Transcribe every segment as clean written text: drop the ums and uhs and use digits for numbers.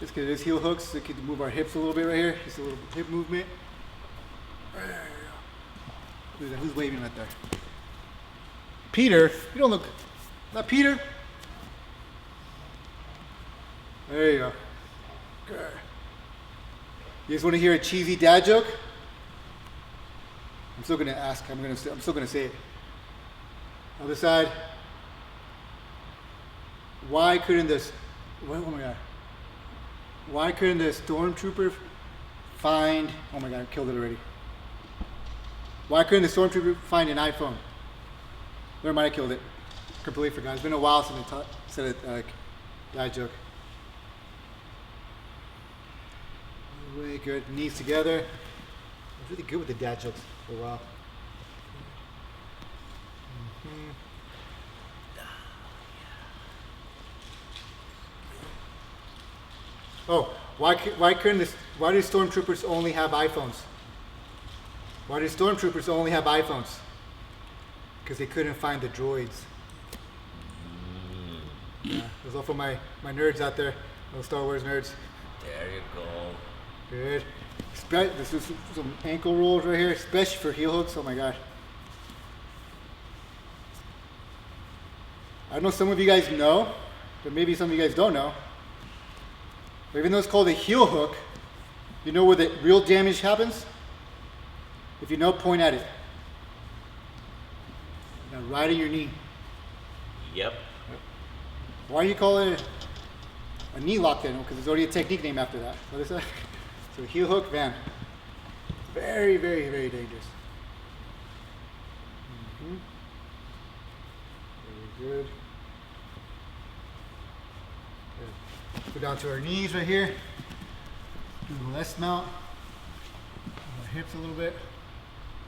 Let's get this heel hooks so we can move our hips a little bit right here. Just a little hip movement. Who's waving right there? Peter, you don't look. Not Peter. There you go. Good. You guys want to hear a cheesy dad joke? I'm still gonna ask. I'm still gonna say it. Other side. Why couldn't this? Oh my god. Why couldn't the stormtrooper find? Oh my god, I killed it already. Why couldn't the stormtrooper find an iPhone? Never mind, I killed it. Completely forgot. It's been a while since I said a dad joke. Way good. Knees together. I was really good with the dad jokes for a while. Oh, why do stormtroopers only have iPhones? Why do stormtroopers only have iPhones? Because they couldn't find the droids. Yeah, that's all for my nerds out there, little Star Wars nerds. There you go. Good. This is some ankle rolls right here, especially for heel hooks. Oh my god. I know some of you guys know, but maybe some of you guys don't know. But even though it's called a heel hook, you know where the real damage happens? If you know, point at it. Now, right in your knee. Yep. Why do you call it a knee lock then? Because there's already a technique name after that. What is that? So heel hook, man. Very, very, very dangerous. Very good. Go down to our knees right here. Do the less mount. Move our hips a little bit.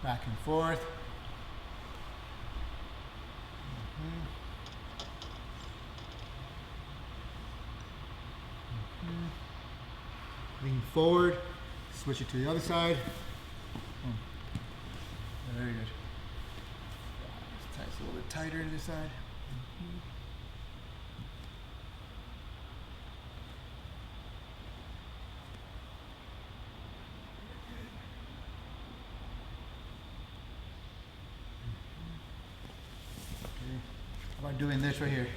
Back and forth. Lean forward. Switch it to the other side. Very good. It's a little bit tighter to this side. How about doing this right here?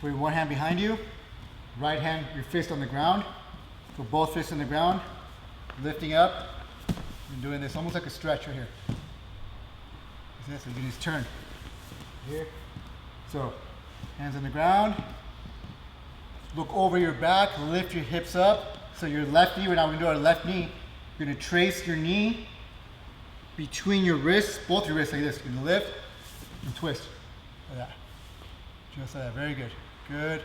Put one hand behind you, right hand, your fist on the ground. Put both fists on the ground, lifting up, and doing this almost like a stretch right here. So you can just turn here. So, hands on the ground. Look over your back, lift your hips up. So your left knee, we're now going to do our left knee. You're going to trace your knee between your wrists, both your wrists like this. You're going to lift and twist. Like that. Just like that. Very good. Good.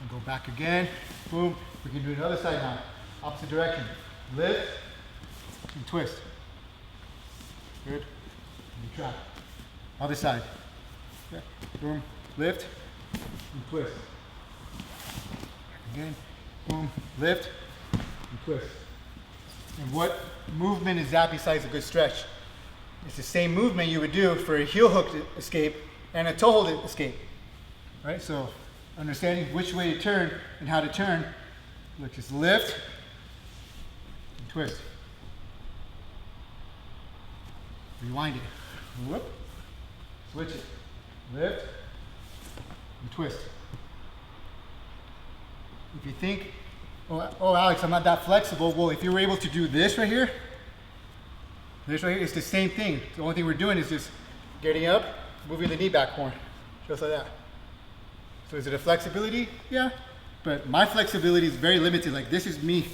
And go back again. Boom. We can do the other side now. Opposite direction. Lift and twist. Good. And try. Other side. Okay. Boom. Lift and twist. Again. Boom. Lift and twist. And what movement is that besides a good stretch? It's the same movement you would do for a heel hook escape and a toe hold escape. Right? So understanding which way to turn and how to turn. Look, just lift and twist. Rewind it. Whoop. Switch it. Lift and twist. If you think, oh Alex, I'm not that flexible. Well, if you were able to do this right here, it's the same thing. The only thing we're doing is just getting up, moving the knee back more, just like that. So is it a flexibility? Yeah, but my flexibility is very limited. Like this is me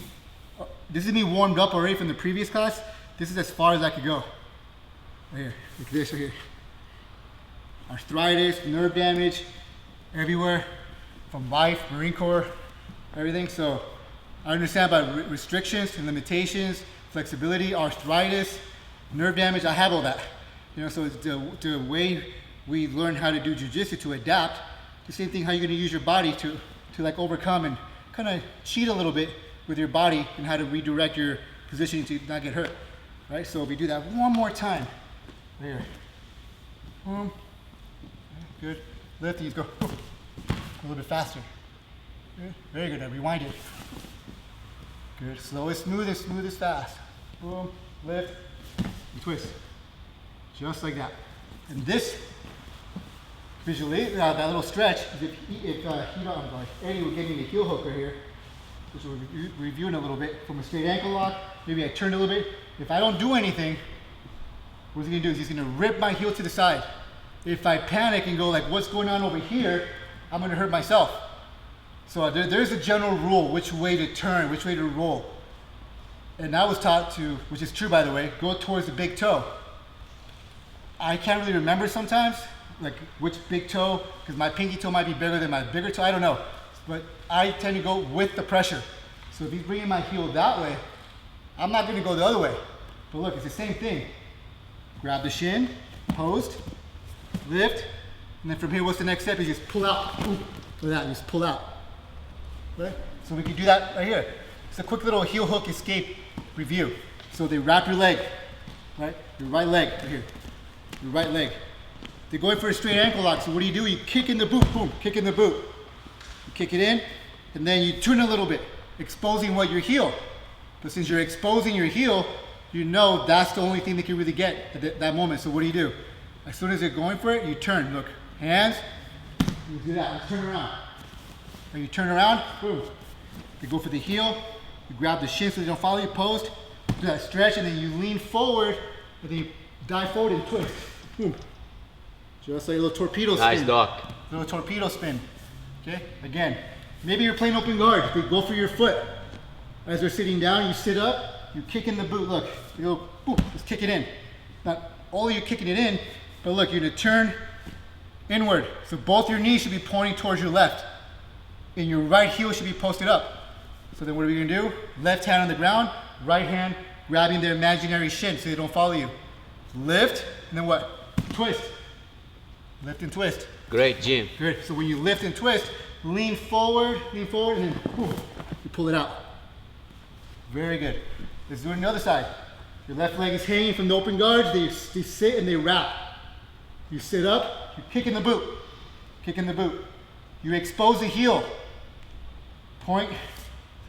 warmed up already from the previous class. This is as far as I could go. Right here, like this right here. Arthritis, nerve damage, everywhere, from life, Marine Corps, everything. So I understand about restrictions and limitations, flexibility, arthritis, nerve damage. I have all that. You know, so it's the way we learn how to do jiu-jitsu to adapt. The same thing how you're going to use your body to like overcome and kind of cheat a little bit with your body and how to redirect your positioning to not get hurt. Right? So if we do that one more time, right here. Boom. Good. Lift these, go. A little bit faster. Good. Very good. Now rewind it. Good. Slow is smooth and smooth is fast. Boom, lift, and twist. Just like that. And this, visually, that little stretch, if Eddie would give me the heel hook right here, which we're reviewing a little bit, from a straight ankle lock, maybe I turn a little bit. If I don't do anything, what's he gonna do is he's gonna rip my heel to the side. If I panic and go like, what's going on over here, I'm gonna hurt myself. So there's a general rule, which way to turn, which way to roll. And I was taught to, which is true by the way, go towards the big toe. I can't really remember sometimes, like which big toe, because my pinky toe might be bigger than my bigger toe, I don't know. But I tend to go with the pressure. So if he's bringing my heel that way, I'm not gonna go the other way. But look, it's the same thing. Grab the shin, post, lift, and then from here, what's the next step? You just pull out. Look at that, you just pull out. Right? So we can do that right here. It's a quick little heel hook escape review. So they wrap your leg, right? Your right leg, right here. Your right leg. They're going for a straight ankle lock, so what do? You kick in the boot, boom, kick in the boot. You kick it in, and then you turn a little bit, exposing what? Your heel. But since you're exposing your heel, you know that's the only thing they can really get at that moment. So what do? As soon as they're going for it, you turn. Look, hands, you do that, let's turn around. When you turn around, boom. You go for the heel, you grab the shin so they don't follow you, post, do that stretch, and then you lean forward, and then you dive forward and twist. Boom. Just like a little torpedo spin. Nice, Doc. Little torpedo spin. Okay, again, maybe you're playing open guard. They go for your foot. As they're sitting down, you sit up, you kick in the boot. Look, you go, boom, just kick it in. Not only you're kicking it in, but look, you're gonna turn inward. So both your knees should be pointing towards your left, and your right heel should be posted up. So then what are we gonna do? Left hand on the ground, right hand grabbing their imaginary shin so they don't follow you. Lift, and then what? Twist. Lift and twist. Great, Jim. Good. So when you lift and twist, lean forward, and then whew, you pull it out. Very good. Let's do it on the other side. Your left leg is hanging from the open guards. They sit and they wrap. You sit up, you kick in the boot. Kick in the boot. You expose the heel. Point to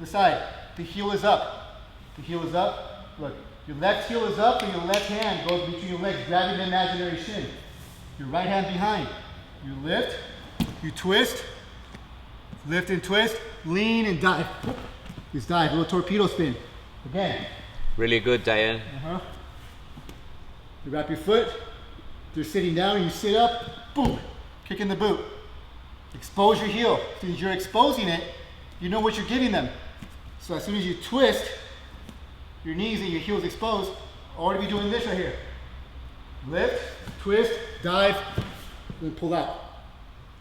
the side. The heel is up. The heel is up. Look, your left heel is up and your left hand goes between your legs, grabbing the imaginary shin. Your right hand behind. You lift, you twist, lift and twist, lean and dive. Just dive, a little torpedo spin. Again. Really good, Diane. You wrap your foot, they're sitting down, you sit up, boom, kick in the boot. Expose your heel. Since you're exposing it, you know what you're giving them. So as soon as you twist, your knees and your heels exposed, already be doing this right here. Lift, twist, dive, then pull out.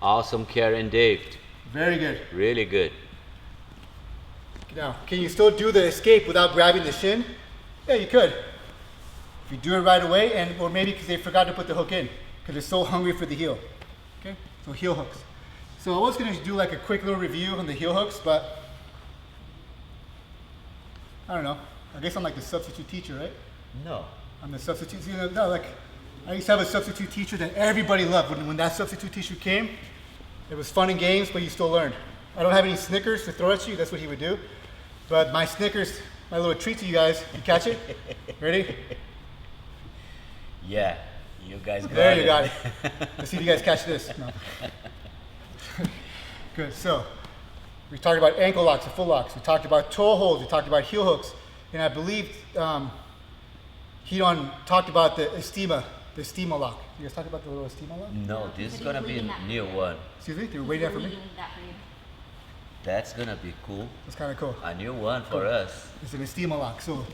Awesome, Karen, Dave. Very good. Really good. Now, can you still do the escape without grabbing the shin? Yeah, you could. If you do it right away, or maybe because they forgot to put the hook in, because they're so hungry for the heel. Okay, so heel hooks. So I was going to do like a quick little review on the heel hooks, but I don't know. I guess I'm like the substitute teacher, right? No. I'm the substitute. No, like I used to have a substitute teacher that everybody loved. When that substitute teacher came, it was fun and games, but you still learned. I don't have any Snickers to throw at you. That's what he would do. But my Snickers, my little treat to you guys. You catch it? Ready? Yeah, you guys got it. There you got it. Let's see if you guys catch this. No. Good. So we talked about ankle locks and foot locks. We talked about toe holds. We talked about heel hooks. And I believe Hidon talked about the estima lock. You guys talked about the little estima lock? No, this is gonna be a new one. Excuse me? They were waiting for me? That's gonna be cool. That's kind of cool. A new one for us. It's an estima lock. So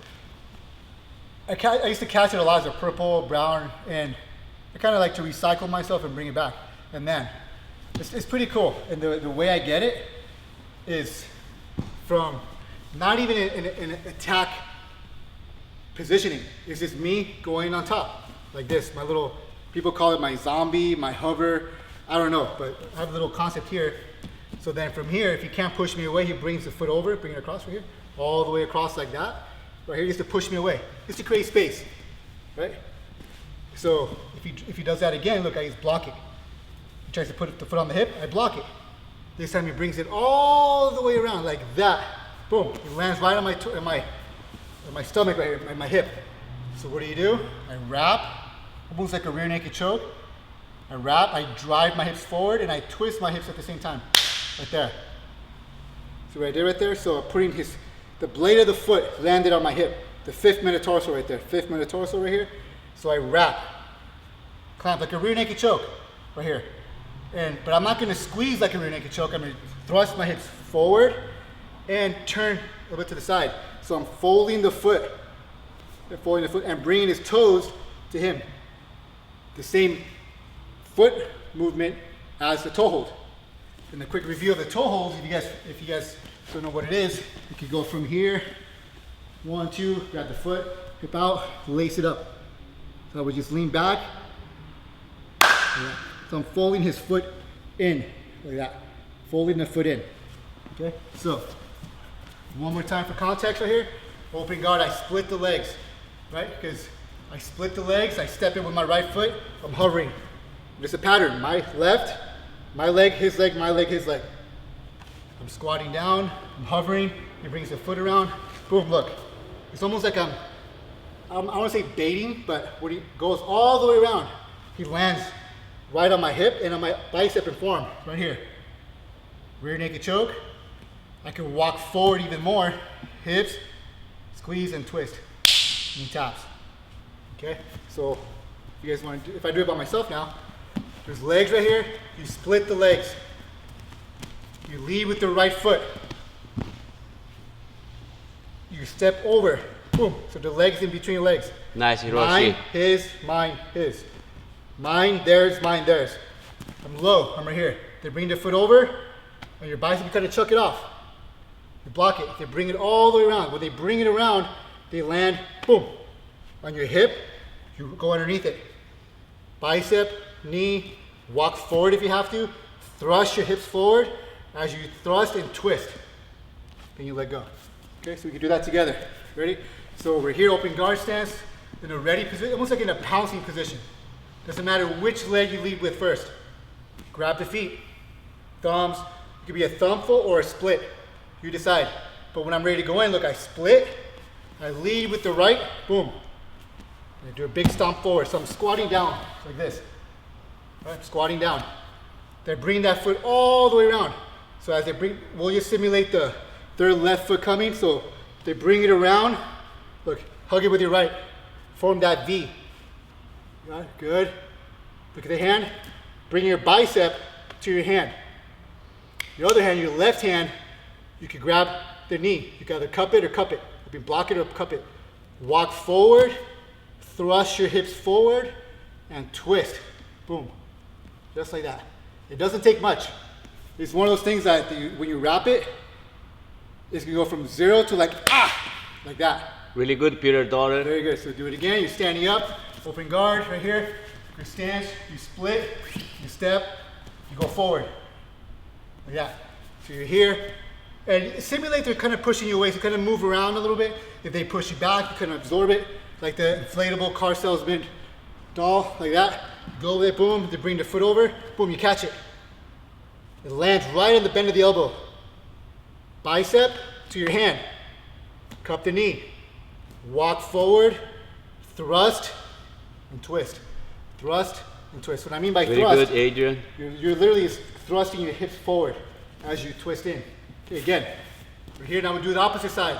I used to catch it a lot as a purple, brown, and I kind of like to recycle myself and bring it back. And man, it's pretty cool. And the way I get it is from not even in an attack positioning. It's just me going on top like this. My little, people call it my zombie, my hover. I don't know, but I have a little concept here. So then from here, if he can't push me away, he brings the foot over, bring it across right here, all the way across like that. Right here, just to push me away, just to create space, right? So if he does that again, look, I just block it. He tries to put the foot on the hip, I block it. This time he brings it all the way around like that. Boom, it lands right on my stomach right here, my hip. So what do? I wrap, almost like a rear naked choke. I wrap, I drive my hips forward, and I twist my hips at the same time, right there. So what I did right there, so I'm putting the blade of the foot landed on my hip, the fifth metatarsal right there, fifth metatarsal right here. So I wrap, clamp like a rear naked choke right here. But I'm not gonna squeeze like a rear naked choke. I'm gonna thrust my hips forward and turn a little bit to the side. So I'm folding the foot and bringing his toes to him. The same foot movement as the toe hold. And a quick review of the toe holds, if you guys don't know what it is, you could go from here, 1, 2, grab the foot, hip out, lace it up. So I would just lean back. Yeah. So I'm folding his foot in, like that. Folding the foot in, okay? So, one more time for context right here. Open guard, I split the legs, right? Because I split the legs, I step in with my right foot, I'm hovering. There's a pattern, my left, my leg, his leg, my leg, his leg. I'm squatting down, I'm hovering, he brings the foot around, boom, look. It's almost like I don't want to say baiting, but when he goes all the way around, he lands right on my hip and on my bicep and forearm, right here. Rear naked choke. I can walk forward even more, hips, squeeze and twist, knee taps. Okay, so if you guys want to if I do it by myself now, there's legs right here, you split the legs. You lead with the right foot. You step over, boom, so the legs in between your legs. Nice, Hiroshi. Mine, his, mine, his. Mine, theirs, mine, theirs. I'm low, I'm right here. They bring their foot over, and your bicep, you kind of chuck it off. You block it, they bring it all the way around. When they bring it around, they land, boom, on your hip, you go underneath it. Bicep, knee, walk forward if you have to, thrust your hips forward. As you thrust and twist, then you let go. Okay, so we can do that together. Ready? So we're here, open guard stance, in a ready position, almost like in a pouncing position. Doesn't matter which leg you lead with first. Grab the feet, thumbs. It could be a thumb full or a split. You decide. But when I'm ready to go in, look, I split, I lead with the right, boom. I do a big stomp forward. So I'm squatting down like this. Right? Squatting down. They bring that foot all the way around. So as they bring, we'll just simulate their left foot coming. So they bring it around. Look, hug it with your right. Form that V. Got it? Good. Look at the hand. Bring your bicep to your hand. Your other hand, your left hand, you can grab the knee. You can either cup it or cup it. You can block it or cup it. Walk forward, thrust your hips forward, and twist. Boom. Just like that. It doesn't take much. It's one of those things that when you wrap it, it's gonna go from 0 to like that. Really good, Peter daughter. Very good. So do it again. You're standing up, open guard right here. Your stance, you split, you step, you go forward. Like that. So you're here. And simulate they're kind of pushing you away, so kind of move around a little bit. If they push you back, you kind of absorb it, like the inflatable car salesman doll, like that. Go there, boom, they bring the foot over, boom, you catch it. It lands right on the bend of the elbow. Bicep to your hand. Cup the knee. Walk forward, thrust, and twist. Thrust and twist. What I mean by Very thrust, good, Adrian. you're literally thrusting your hips forward as you twist in. Okay, again, we're here now. We do the opposite side.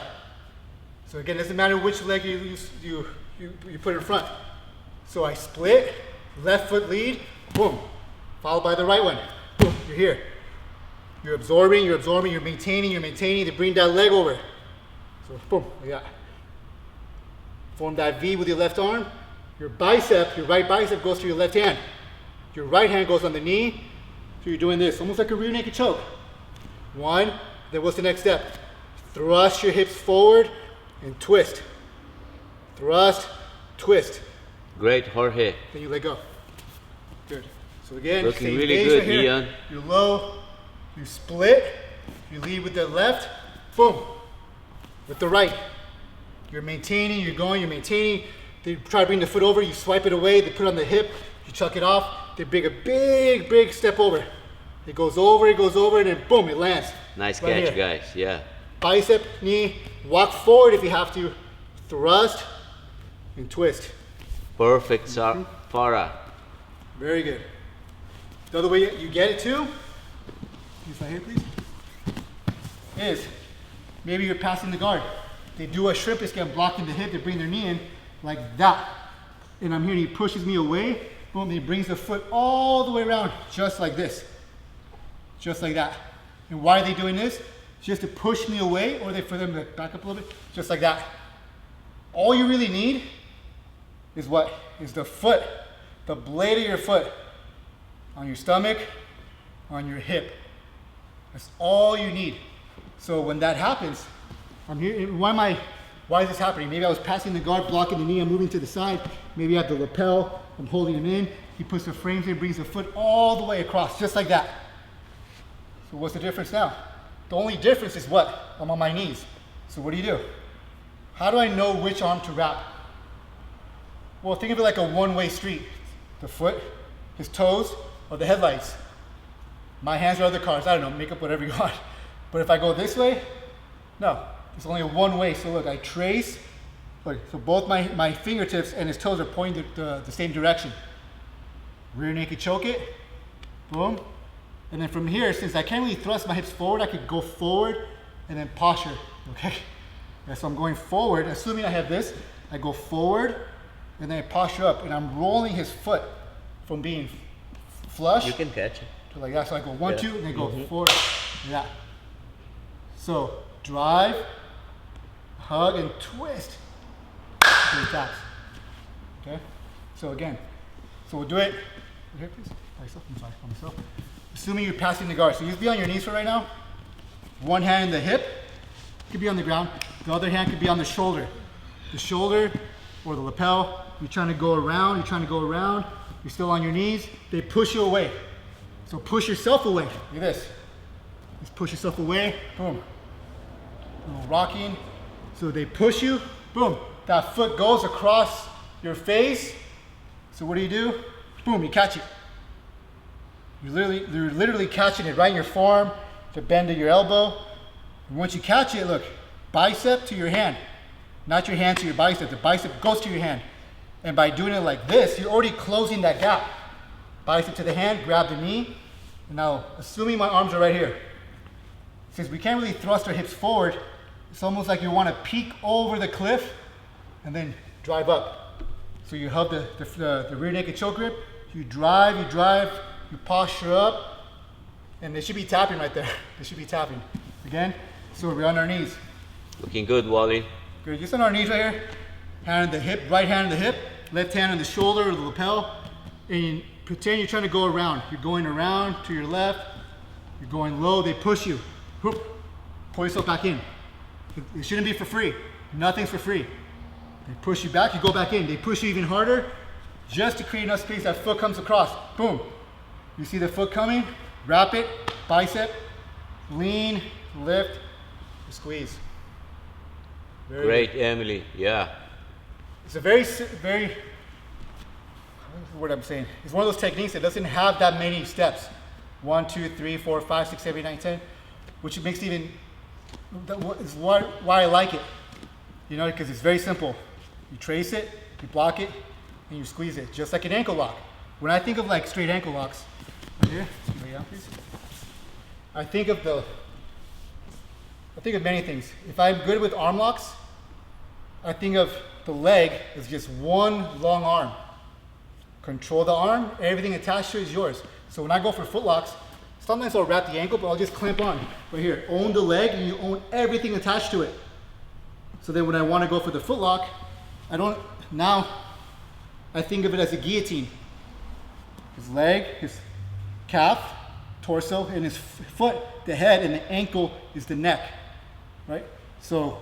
So again, it doesn't matter which leg you put in front. So I split, left foot lead, boom, followed by the right one. Boom, you're here. You're absorbing, you're maintaining, to bring that leg over. So boom, like that. Form that V with your left arm. Your bicep, your right bicep goes to your left hand. Your right hand goes on the knee. So you're doing this, almost like a rear naked choke. One, then what's the next step? Thrust your hips forward and twist. Thrust, twist. Great, Jorge. Then you let go. Good. So again, Looking same really base good, right here. Ian. You're low, you split, you lead with the left, boom, with the right. You're maintaining, you're going, you're maintaining. They try to bring the foot over, you swipe it away, they put it on the hip, you chuck it off, they bring a big, big step over. it goes over, and then boom, it lands. Nice right catch, here. guys. Yeah. Bicep, knee, walk forward if you have to, thrust, and twist. Perfect, Farah. Very good. The other way you get it too, right here please, is maybe you're passing the guard. They do a shrimp escape, blocking the hip, they bring their knee in like that. And I'm here and he pushes me away, boom, he brings the foot all the way around, just like this. Just like that. And why are they doing this? Just to push me away, or for them to back up a little bit, just like that. All you really need is what? Is the foot, the blade of your foot on your stomach, on your hip. That's all you need. So when that happens, I'm here, why is this happening? Maybe I was passing the guard, blocking the knee, I'm moving to the side. Maybe I have the lapel, I'm holding him in. He puts the frames in, brings the foot all the way across, just like that. So what's the difference now? The only difference is what? I'm on my knees. So what do? How do I know which arm to wrap? Well, think of it like a one-way street. The foot, his toes, or the headlights. My hands are other cars. I don't know, make up whatever you want. But if I go this way, no, it's only a one way. So look, I trace, look, so both my fingertips and his toes are pointing the same direction. Rear naked choke it, boom. And then from here, since I can't really thrust my hips forward, I could go forward and then posture, okay? Yeah, so I'm going forward, assuming I have this, I go forward and then I posture up and I'm rolling his foot from being flush. You can catch it. To like that, so I go 1, 2, and then go forward, like that. So drive, hug, and twist. 3 taps. Okay? So again, so we'll do it. Here, please. Myself. I'm sorry, for myself. Assuming you're passing the guard. So you just be on your knees for right now. One hand in the hip, could be on the ground. The other hand could be on the shoulder. The shoulder or the lapel. You're trying to go around, you're still on your knees. They push you away. So push yourself away. Look at this. Just push yourself away. Boom. A little rocking. So they push you. Boom. That foot goes across your face. So what do? Boom, you catch it. You're literally catching it right in your forearm, the bend of your elbow. And once you catch it, look, bicep to your hand. Not your hand to your bicep. The bicep goes to your hand. And by doing it like this, you're already closing that gap. Bicep to the hand, grab the knee. And now, assuming my arms are right here, since we can't really thrust our hips forward, it's almost like you want to peek over the cliff and then drive up. So you hug the rear naked choke grip, you drive, you posture up, and they should be tapping right there. They should be tapping. Again, so we're on our knees. Looking good, Wally. Good, just on our knees right here. Hand on the hip, right hand on the hip, left hand on the shoulder or the lapel, and pretend you're trying to go around. You're going around to your left, you're going low, they push you. Whoop, pull yourself back in. It shouldn't be for free. Nothing's for free. They push you back, you go back in. They push you even harder just to create enough space that foot comes across. Boom. You see the foot coming, wrap it, bicep, lean, lift, squeeze. Very Great, good. Emily. Yeah. It's a very, what's the word I'm saying? It's one of those techniques that doesn't have that many steps. 1, 2, 3, 4, 5, 6, 7, 8, 9, 10, which makes it even, is why I like it. You know, because it's very simple. You trace it, you block it, and you squeeze it, just like an ankle lock. When I think of like straight ankle locks, right here, lay out please. I think of many things. If I'm good with arm locks, I think of the leg as just one long arm. Control the arm, everything attached to it is yours. So when I go for foot locks, sometimes I'll wrap the ankle, but I'll just clamp on. Right here, own the leg and you own everything attached to it. So then when I want to go for the foot lock, I think of it as a guillotine. His leg, his calf, torso, and his foot, the head, and the ankle is the neck, right? So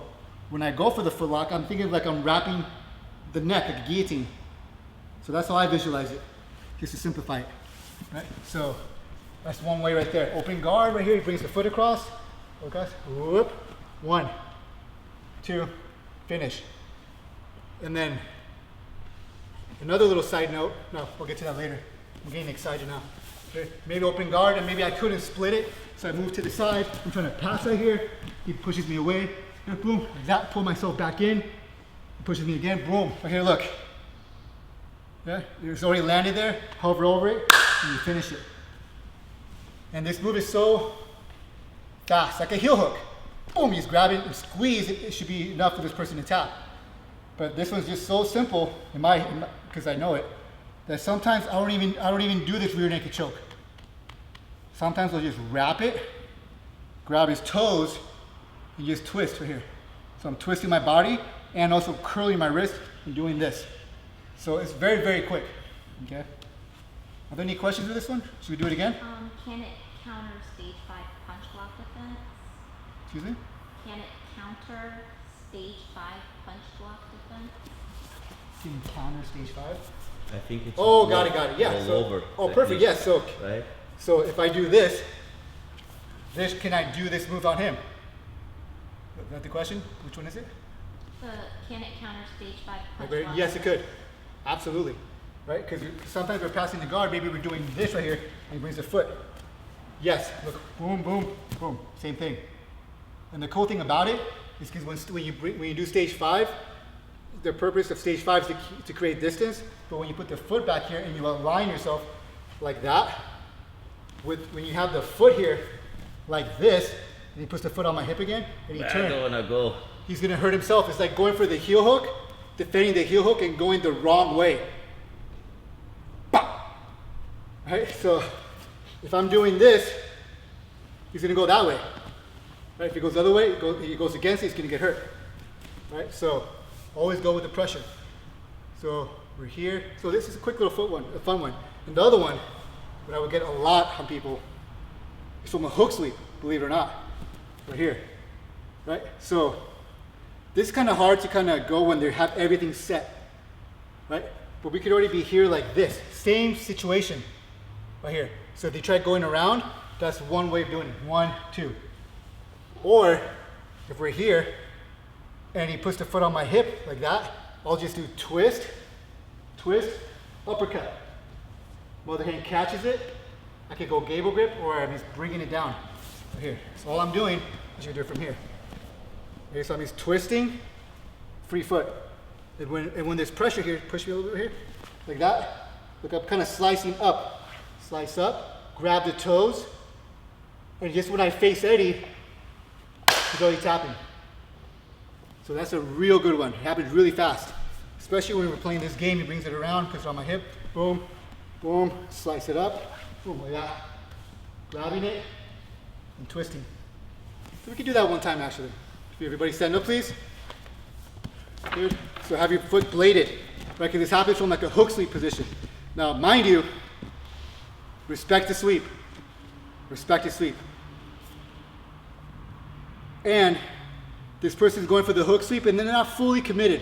when I go for the foot lock, I'm thinking like I'm wrapping the neck like a guillotine. So that's how I visualize it, just to simplify it, right? So that's one way right there. Open guard right here, he brings the foot across. Okay, whoop, 1, 2, finish. And then another little side note, no, we'll get to that later. I'm getting excited now. Okay? Maybe open guard, and maybe I couldn't split it, so I move to the side. I'm trying to pass right here. He pushes me away. And boom, like that. Pull myself back in. He pushes me again. Boom. Right here, look. Yeah, it's already landed there. Hover over it, and you finish it. And this move is so fast, like a heel hook. Boom, you just grab it and squeeze it. It should be enough for this person to tap. But this one's just so simple, because I know it, that sometimes I don't even do this rear naked choke. Sometimes I'll just wrap it, grab his toes, and just twist right here. So I'm twisting my body and also curling my wrist and doing this. So it's very, very quick. Okay. Are there any questions with this one? Should we do it again? Can it counter stage 5 punch block defense? Excuse me? Can it counter stage 5 punch block defense? Can you counter stage 5? I think it's Oh, got it. Yeah. all So, over. oh, perfect. Yes. So, Right? so if I do this, can I do this move on him? Is that the question? Which one is it? Can it counter stage 5 punch Like, block? yes, it could. Absolutely. Right? Because sometimes we're passing the guard. Maybe we're doing this right here, and he brings the foot. Yes. Look. Boom, boom, boom. Same thing. And the cool thing about it is because when you do stage 5, the purpose of stage 5 is to create distance. But when you put the foot back here and you align yourself like that, when you have the foot here like this, and he puts the foot on my hip again, and he I turns, don't wanna go. he's gonna hurt himself. It's like going for the heel hook, defending the heel hook, and going the wrong way. Bah! Right? So if I'm doing this, he's gonna go that way. Right? If he goes the other way, he goes against it, he's gonna get hurt. Right? So always go with the pressure. So we're here. So this is a quick little foot one, a fun one. And the other one, that I would get a lot on people, is from a hook sweep, believe it or not. Right here. Right? So this is kind of hard to kind of go when they have everything set. Right? But we could already be here like this. Same situation. Right here. So if they try going around, that's one way of doing it. 1, 2. Or if we're here and he puts the foot on my hip like that, I'll just do twist, twist, uppercut. While the hand catches it, I can go gable grip, or I'm just bringing it down right here. So all I'm doing, I should do it from here. Okay, so I'm just twisting, free foot. And when there's pressure here, push me a little bit here, like that. Look, I'm kind of slicing up. Slice up, grab the toes, and just when I face Eddie, he's already tapping. So that's a real good one. It happens really fast. Especially when we're playing this game, he brings it around, puts it on my hip, boom, boom, slice it up, boom, like that. Grabbing it and twisting. So we can do that one time actually. Everybody stand up, please. Good. So have your foot bladed, right? Because this happens from like a hook sweep position. Now, mind you, respect the sweep. Respect the sweep. And this person's going for the hook sweep and they're not fully committed.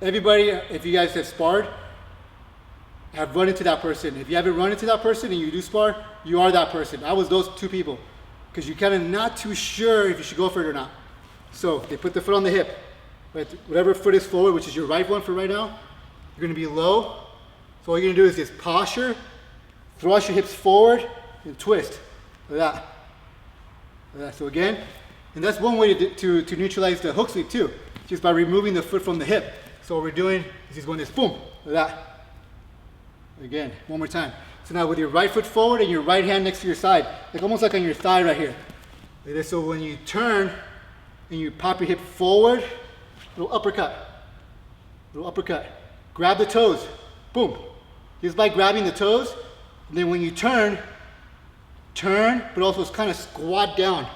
Everybody, if you guys have sparred, have run into that person. If you haven't run into that person and you do spar, you are that person. I was those two people. Because you're kind of not too sure if you should go for it or not. So they put the foot on the hip. Right? Whatever foot is forward, which is your right one for right now, you're going to be low. So all you're going to do is just posture, thrust your hips forward, and twist. Like that. Like that. So again, and that's one way to neutralize the hook sweep too, just by removing the foot from the hip. So what we're doing is just going this, boom, like that. Again, one more time. So now with your right foot forward and your right hand next to your side, like almost like on your thigh right here. Like this. So when you turn and you pop your hip forward, little uppercut. Little uppercut. Grab the toes. Boom. Just by grabbing the toes. And then when you turn, but also kind of squat down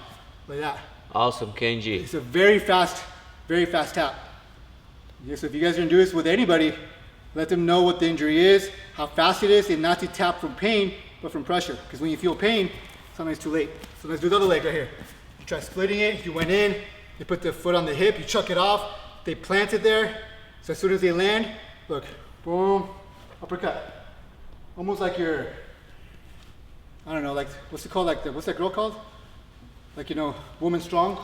like that. Awesome, Kenji. It's a very fast tap. Yeah, so if you guys are gonna do this with anybody, let them know what the injury is, how fast it is, and not to tap from pain, but from pressure. Because when you feel pain, sometimes it's too late. So let's do the other leg right here. You try splitting it, you went in, you put the foot on the hip, you chuck it off, they plant it there. So as soon as they land, look, boom, uppercut. Almost like you're, I don't know, like, what's it called? Like, what's that girl called? Like, you know, Woman Strong.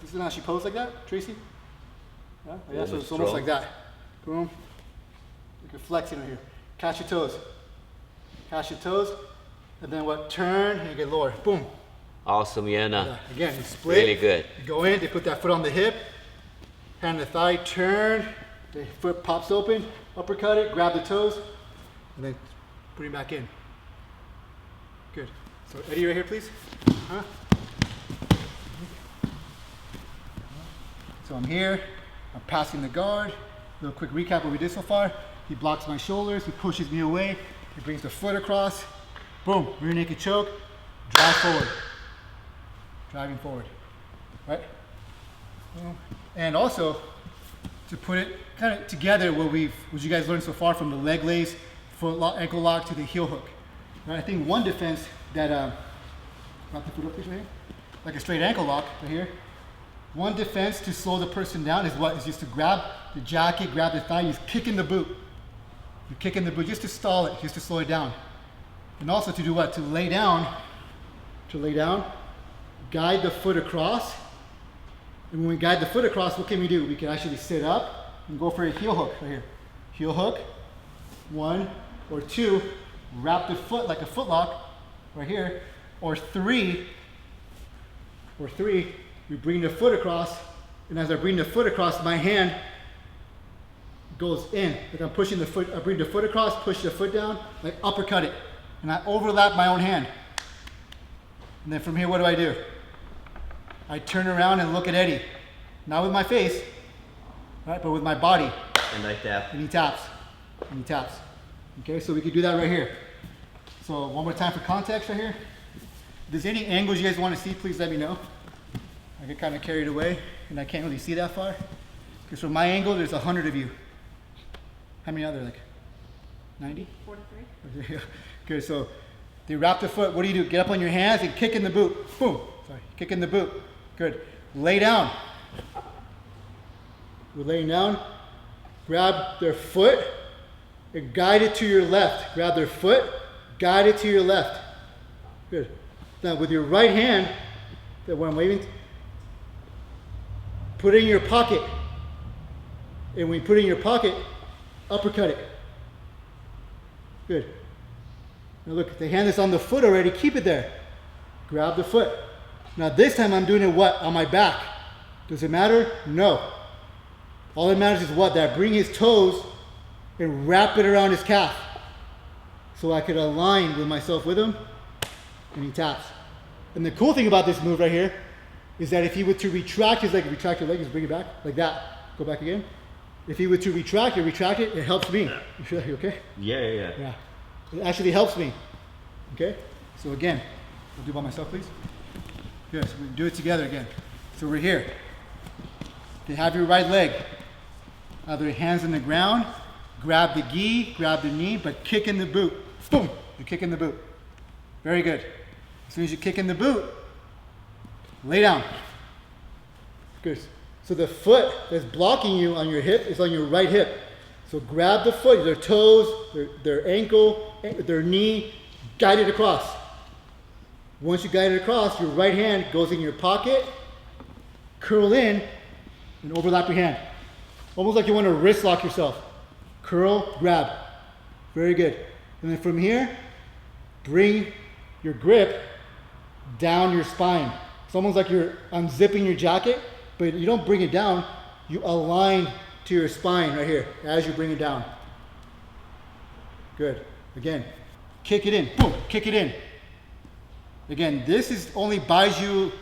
Isn't how she posed like that, Tracy? Yeah, so it's almost like that. Boom. Like you're flexing right here. Catch your toes. catch your toes, and then what? Turn, and you get lower. Boom. Awesome, Yana. Yeah. Again, you split. Really good. You go in, they put that foot on the hip, hand the thigh, turn, the foot pops open, uppercut it, grab the toes, and then put it back in. Good. So Eddie, right here, please. So I'm here, I'm passing the guard. Little quick recap what we did so far. He blocks my shoulders, he pushes me away, he brings the foot across, boom, rear naked choke, drive forward. Driving forward, right? And also, to put it kind of together what you guys learned so far from the leg lace, foot lock, ankle lock to the heel hook. Right? I think one defense that, wrap the foot up please right here, like a straight ankle lock right here. One defense to slow the person down is what? Is just to grab the jacket, grab the thigh, just kick in the boot. You kick in the boot just to stall it, just to slow it down. And also to do what? To lay down, guide the foot across. And when we guide the foot across, what can we do? We can actually sit up and go for a heel hook right here. Heel hook, 1 or 2, wrap the foot like a foot lock right here, or 3, we bring the foot across, and as I bring the foot across, my hand goes in. Like I'm pushing the foot, I bring the foot across, push the foot down, like uppercut it, and I overlap my own hand. And then from here, what do? I turn around and look at Eddie. Not with my face, right, but with my body. And I tap. And he taps. Okay, so we could do that right here. So one more time for context right here. If there's any angles you guys want to see, please let me know. I get kind of carried away and I can't really see that far. Because from my angle, there's 100 of you. How many other, like 90? 43. Good, so they wrap the foot. What do? Get up on your hands and kick in the boot. Boom. Sorry, kick in the boot. Good. Lay down. We're laying down. Grab their foot and guide it to your left. Grab their foot, guide it to your left. Good. Now with your right hand, that what I'm waving, put it in your pocket. And when you put it in your pocket, uppercut it. Good. Now look, the hand is on the foot already. Keep it there. Grab the foot. Now this time I'm doing it what? On my back. Does it matter? No. All that matters is what? That I bring his toes and wrap it around his calf. So I could align with myself with him, and he taps. And the cool thing about this move right here is that if he were to retract his leg, retract your leg, just bring it back, like that. Go back again. If he were to retract it, it helps me. You feel like, okay? Yeah. It actually helps me. Okay? So again, I'll do it by myself, please. Good, so we do it together again. So we're here. You have your right leg. Either hands on the ground, grab the gi, grab the knee, but kick in the boot. Boom! You kick in the boot. Very good. As soon as you kick in the boot, lay down. Good. So the foot that's blocking you on your hip is on your right hip. So grab the foot, their toes, their ankle, their knee, guide it across. Once you guide it across, your right hand goes in your pocket, curl in, and overlap your hand. Almost like you want to wrist lock yourself. Curl, grab. Very good. And then from here, bring your grip down your spine. It's almost like you're unzipping your jacket, but you don't bring it down, you align to your spine right here as you bring it down. Good. Again, kick it in. Boom, kick it in. Again, this only buys you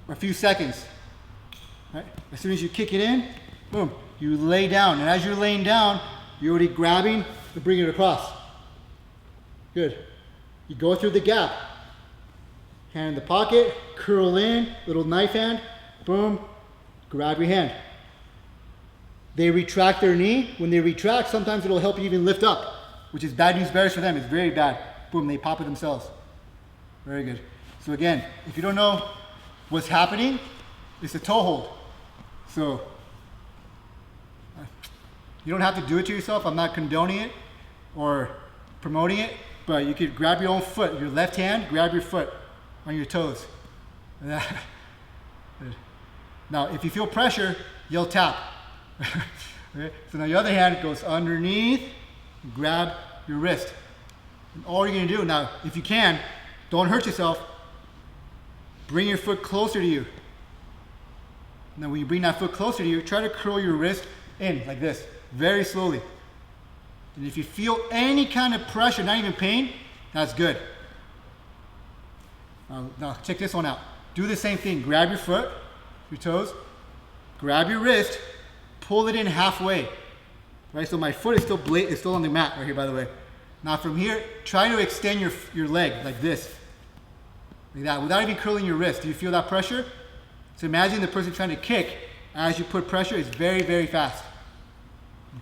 a few seconds. Right? As soon as you kick it in, boom, you lay down. And as you're laying down, you're already grabbing to bring it across. Good. You go through the gap. Hand in the pocket, curl in, little knife hand, boom, grab your hand. They retract their knee. When they retract, sometimes it'll help you even lift up, which is bad news bears for them. It's very bad. Boom, they pop it themselves. Very good. So again, if you don't know what's happening, it's a toe hold. So you don't have to do it to yourself. I'm not condoning it or promoting it, but you could grab your own foot. Your left hand, grab your foot on your toes. Now, if you feel pressure, you'll tap. Okay? So now your other hand goes underneath, grab your wrist. And all you're gonna do now, if you can, don't hurt yourself. Bring your foot closer to you. Now when you bring that foot closer to you, try to curl your wrist in like this, very slowly. And if you feel any kind of pressure, not even pain, that's good. Now check this one out. Do the same thing. Grab your foot, your toes, grab your wrist, pull it in halfway. Right, so my foot is still on the mat right here, by the way. Now from here, try to extend your leg like this. Like that, without even curling your wrist. Do you feel that pressure? So imagine the person trying to kick. As you put pressure, it's very, very fast.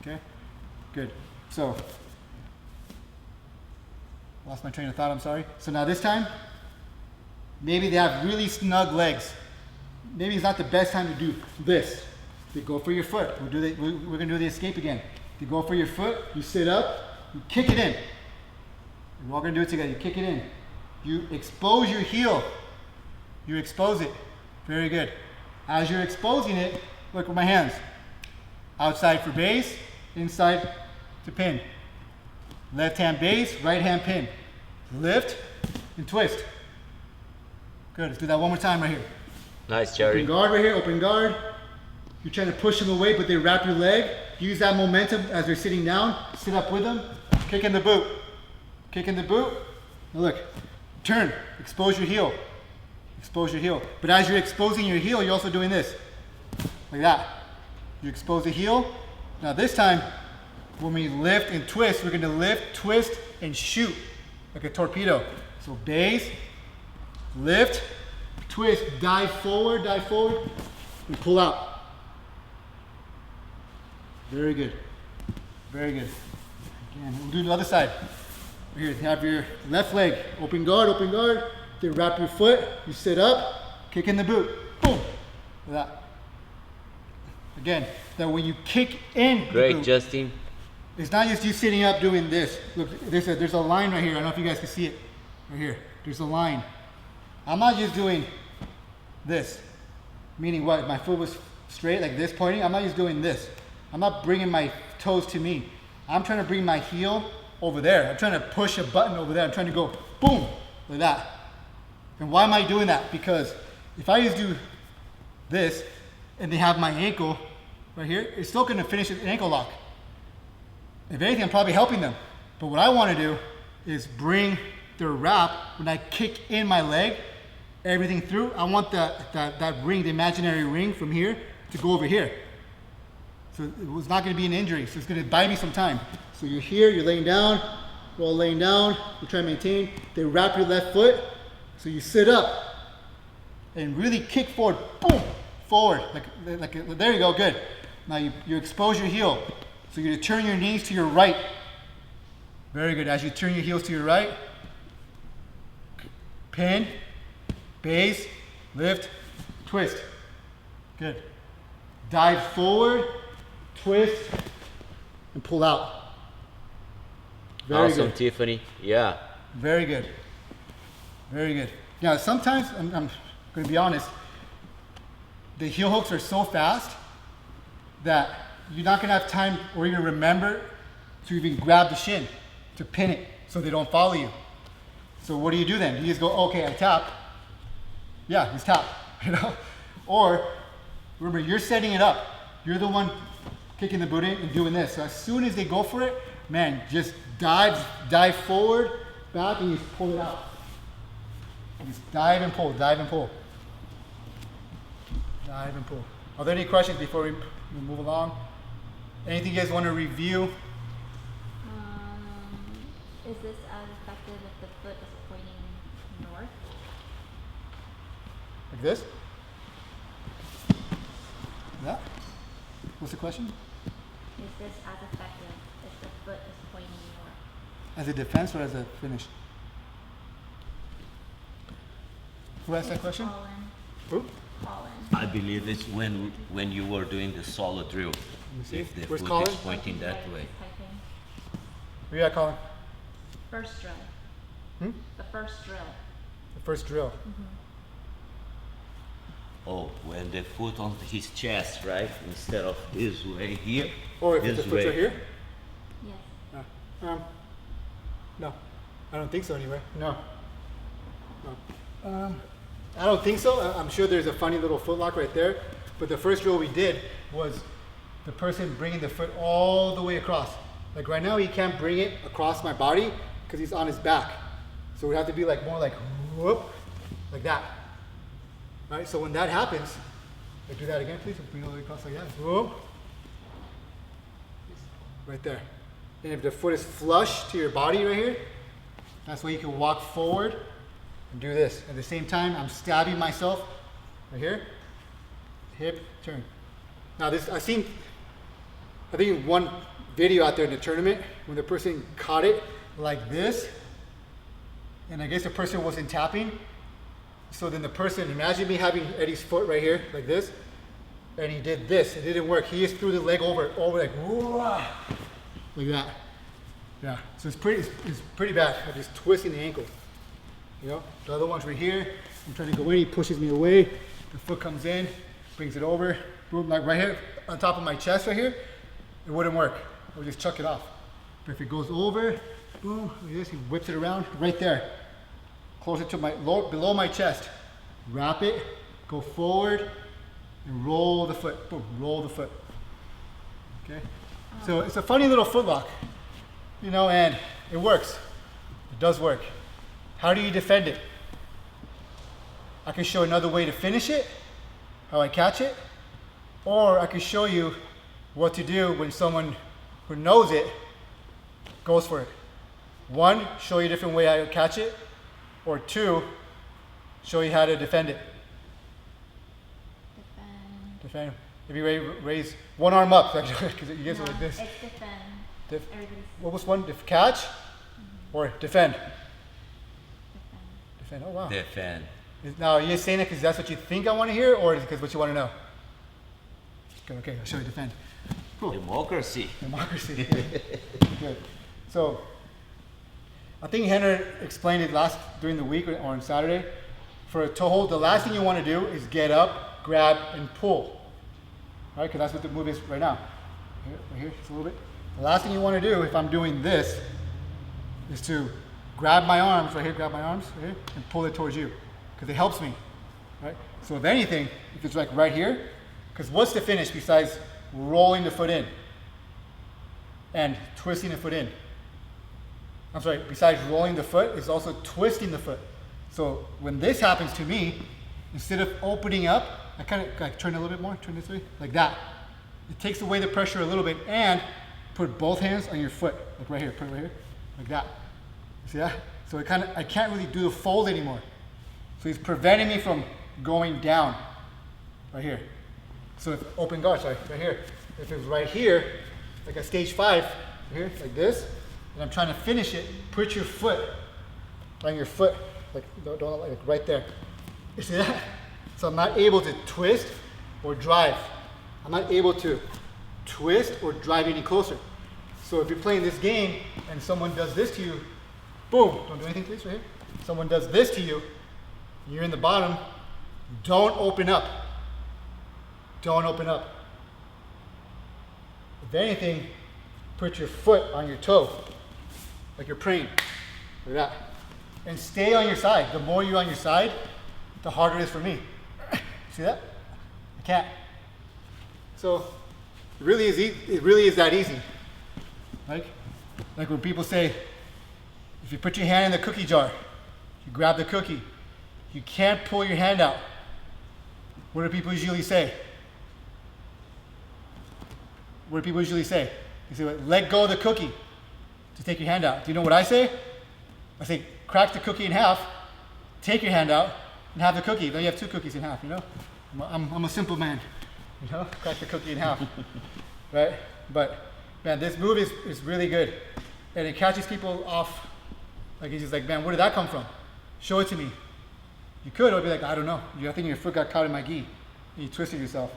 Okay? Good. So, lost my train of thought, I'm sorry. So now this time, maybe they have really snug legs. Maybe it's not the best time to do this. You go for your foot. We're gonna do the escape again. You go for your foot, you sit up, you kick it in. We're all gonna do it together. You kick it in. You expose your heel. You expose it. Very good. As you're exposing it, look with my hands. Outside for base, inside to pin. Left hand base, right hand pin. Lift and twist. Good, let's do that one more time right here. Nice, Jerry. Open guard right here, open guard. You're trying to push them away, but they wrap your leg. Use that momentum as they're sitting down. Sit up with them. Kick in the boot. Kick in the boot. Now look, turn, expose your heel. Expose your heel. But as you're exposing your heel, you're also doing this. Like that. You expose the heel. Now this time, when we lift and twist, we're gonna lift, twist, and shoot like a torpedo. So base, lift, twist, dive forward, and pull out. Very good. Very good. Again, we'll do the other side. Right here, have your left leg, open guard, then wrap your foot, you sit up, kick in the boot, boom, like that. Again, that when you kick in the Great, boot, Justin. it's not just you sitting up doing this. Look, there's a line right here. I don't know if you guys can see it. Right here, there's a line. I'm not just doing this, meaning what? My foot was straight like this pointing. I'm not just doing this. I'm not bringing my toes to me. I'm trying to bring my heel over there. I'm trying to push a button over there. I'm trying to go boom, like that. And why am I doing that? Because if I just do this and they have my ankle right here, it's still gonna finish an ankle lock. If anything, I'm probably helping them. But what I wanna do is bring their wrap, when I kick in my leg, everything through, I want that ring, the imaginary ring from here, to go over here. So it was not gonna be an injury, so it's gonna buy me some time. So you're here, you're laying down, we're all laying down, you try to maintain, they wrap your left foot, so you sit up and really kick forward, boom, forward, like there you go, good. Now you expose your heel, so you're gonna turn your knees to your right. Very good, as you turn your heels to your right, pin, base, lift, twist, good. Dive forward, twist, and pull out. Very Awesome, good. Tiffany. Yeah. Very good. Very good. Now, sometimes, I'm going to be honest, the heel hooks are so fast that you're not going to have time or even remember to even grab the shin to pin it so they don't follow you. So what do you do then? You just go, okay, I tap. Yeah, just tap, you know? Or, remember, you're setting it up. You're the one kicking the boot in and doing this. So as soon as they go for it, man, just dive forward, back, and you just pull it out. Just dive and pull, dive and pull. Dive and pull. Are there any questions before we move along? Anything you guys want to review? Is this as effective if the foot is pointing north? Like this? That? What's the question? Is this as effective if the foot is pointing north? As a defense or as a finish? Who asked that question? Colin. Who? Colin. I believe it's when you were doing the solo drill. see. If the Where's foot Colin? is pointing that way. Typing. Where you at, Colin? First drill. Hmm? The first drill. The first drill. Oh, when the foot on his chest, right? Instead of this way here. Or if this the foot's way. right here? Yes. No. No. I don't think so anyway. No. I don't think so. I'm sure there's a funny little foot lock right there. But the first drill we did was the person bringing the foot all the way across. Like right now, he can't bring it across my body because he's on his back. So we have to be like more like whoop, like that. All right. So when that happens, like do that again, please. Bring it all the way across like that. Whoop. Right there. And if the foot is flush to your body right here, that's why you can walk forward and do this. At the same time, I'm stabbing myself right here. Hip, turn. Now this, I think one video out there in the tournament when the person caught it like this, and I guess the person wasn't tapping. So then the person, imagine me having Eddie's foot right here like this, and he did this. It didn't work. He just threw the leg over like whoa, like that. Yeah. So it's pretty bad. I'm just twisting the ankle. You know, the other one's right here. I'm trying to go in. He pushes me away. The foot comes in, brings it over. Boom, like right here on top of my chest right here. It wouldn't work. I would just chuck it off. But if it goes over, boom, like this, he whips it around right there, closer to my below my chest. Wrap it, go forward, and roll the foot. Boom, roll the foot. Okay. So it's a funny little foot lock, you know, and it works. It does work. How do you defend it? I can show another way to finish it, how I catch it, or I can show you what to do when someone who knows it goes for it. One, show you a different way how to catch it, or two, show you how to defend it. Defend. If you raise one arm up, because you guys are like this. It's defend. What was one? Catch or defend? Defend. Oh wow. Defend. Now, are you saying it because that's what you think I want to hear, or is it because what you want to know? Okay, I'll show you defend. Cool. Democracy. Democracy. Good. So, I think Henry explained it during the week or on Saturday. For a toe hold, the last thing you want to do is get up, grab, and pull. All right, because that's what the move is right now. Right here, just a little bit. The last thing you want to do, if I'm doing this, is to grab my arms right here, grab my arms right here, and pull it towards you, because it helps me, right? So if anything, if it's like right here, because what's the finish besides rolling the foot in and twisting the foot in? I'm sorry, besides rolling the foot, it's also twisting the foot. So when this happens to me, instead of opening up, I kind of like turn a little bit more, turn this way, like that. It takes away the pressure a little bit, and put both hands on your foot, like right here, put it right here, like that. See that? So I can't really do the fold anymore. So he's preventing me from going down, right here. So if open guard, sorry, right here. If it was right here, like a stage 5, right here, like this, and I'm trying to finish it, put your foot on your foot, like right there. You see that? So I'm not able to twist or drive. I'm not able to twist or drive any closer. So if you're playing this game and someone does this to you, boom, don't do anything please, right here. Someone does this to you, you're in the bottom, don't open up. Don't open up. If anything, put your foot on your toe, like you're praying, like that. And stay on your side. The more you're on your side, the harder it is for me. See that? I can't. So it really is that easy. Like when people say, if you put your hand in the cookie jar, you grab the cookie, you can't pull your hand out. What do people usually say? What do people usually say? They say, let go of the cookie to take your hand out. Do you know what I say? I say, crack the cookie in half, take your hand out, and have the cookie. Then you have 2 cookies in half, you know? I'm a simple man, you know? Crack the cookie in half, right? But, man, this move is really good. And it catches people off, like he's just like, man, where did that come from? Show it to me. You could, or be like, I don't know. I think your foot got caught in my gi, and you twisted yourself.